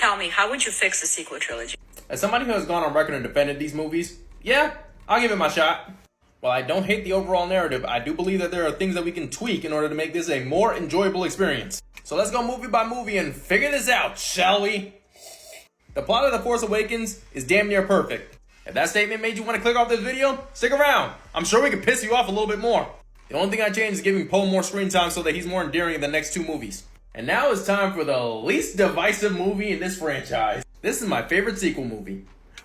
Tell me, how would you fix the sequel trilogy? As somebody who has gone on record and defended these movies, yeah, I'll give it my shot. While I don't hate the overall narrative, I do believe that there are things that we can tweak in order to make this a more enjoyable experience. So let's go movie by movie and figure this out, shall we? The plot of The Force Awakens is damn near perfect. If that statement made you want to click off this video, stick around. I'm sure we can piss you off a little bit more. The only thing I changed is giving Poe more screen time so that he's more endearing in the next 2 movies. And now it's time for the least divisive movie in this franchise. This is my favorite sequel movie.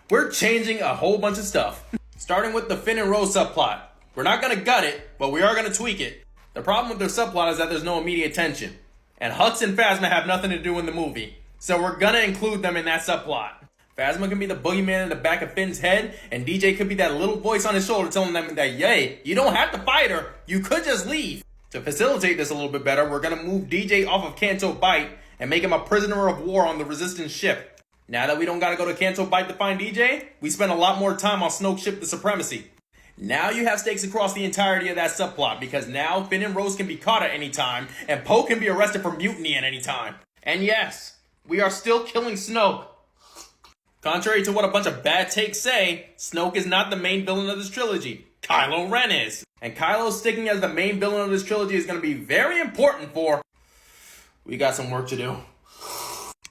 We're changing a whole bunch of stuff. Starting with the Finn and Rose subplot. We're not gonna gut it, but we are gonna tweak it. The problem with their subplot is that there's no immediate tension. And Hux and Phasma have nothing to do in the movie. So we're gonna include them in that subplot. Phasma can be the boogeyman in the back of Finn's head, and DJ could be that little voice on his shoulder telling them that, yay, you don't have to fight her, you could just leave. To facilitate this a little bit better, we're gonna move DJ off of Canto Bight and make him a prisoner of war on the Resistance ship. Now that we don't gotta go to Canto Bight to find DJ, we spend a lot more time on Snoke's ship, the Supremacy. Now you have stakes across the entirety of that subplot, because now Finn and Rose can be caught at any time, and Poe can be arrested for mutiny at any time. And yes, we are still killing Snoke. Contrary to what a bunch of bad takes say, Snoke is not the main villain of this trilogy. Kylo Ren is. And Kylo sticking as the main villain of this trilogy is going to be very important for... We got some work to do.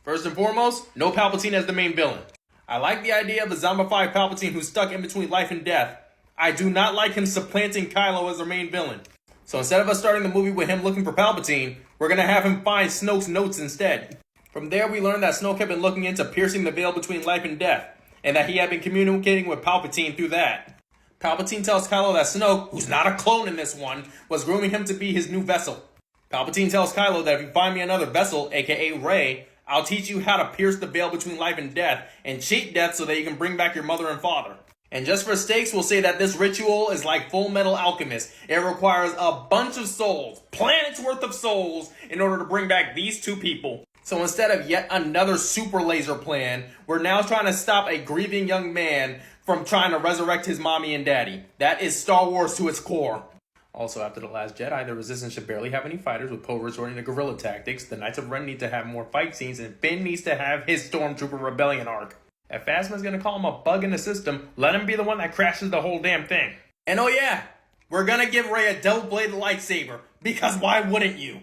First and foremost, no Palpatine as the main villain. I like the idea of a zombified Palpatine who's stuck in between life and death. I do not like him supplanting Kylo as our main villain. So instead of us starting the movie with him looking for Palpatine, we're going to have him find Snoke's notes instead. From there, we learned that Snoke had been looking into piercing the veil between life and death, and that he had been communicating with Palpatine through that. Palpatine tells Kylo that Snoke, who's not a clone in this one, was grooming him to be his new vessel. Palpatine tells Kylo that if you find me another vessel, aka Rey, I'll teach you how to pierce the veil between life and death, and cheat death so that you can bring back your mother and father. And just for stakes, we'll say that this ritual is like Full Metal Alchemist. It requires a bunch of souls, planets worth of souls, in order to bring back these 2 people. So instead of yet another super laser plan, we're now trying to stop a grieving young man from trying to resurrect his mommy and daddy. That is Star Wars to its core. Also, after The Last Jedi, the Resistance should barely have any fighters, with Poe resorting to guerrilla tactics. The Knights of Ren need to have more fight scenes, and Finn needs to have his Stormtrooper Rebellion arc. If Phasma's gonna call him a bug in the system, let him be the one that crashes the whole damn thing. And oh yeah, we're gonna give Rey a double-bladed lightsaber, because why wouldn't you?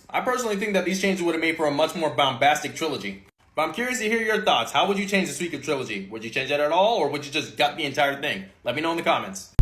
I personally think that these changes would have made for a much more bombastic trilogy. But I'm curious to hear your thoughts. How would you change the sequel trilogy? Would you change that at all, or would you just gut the entire thing? Let me know in the comments.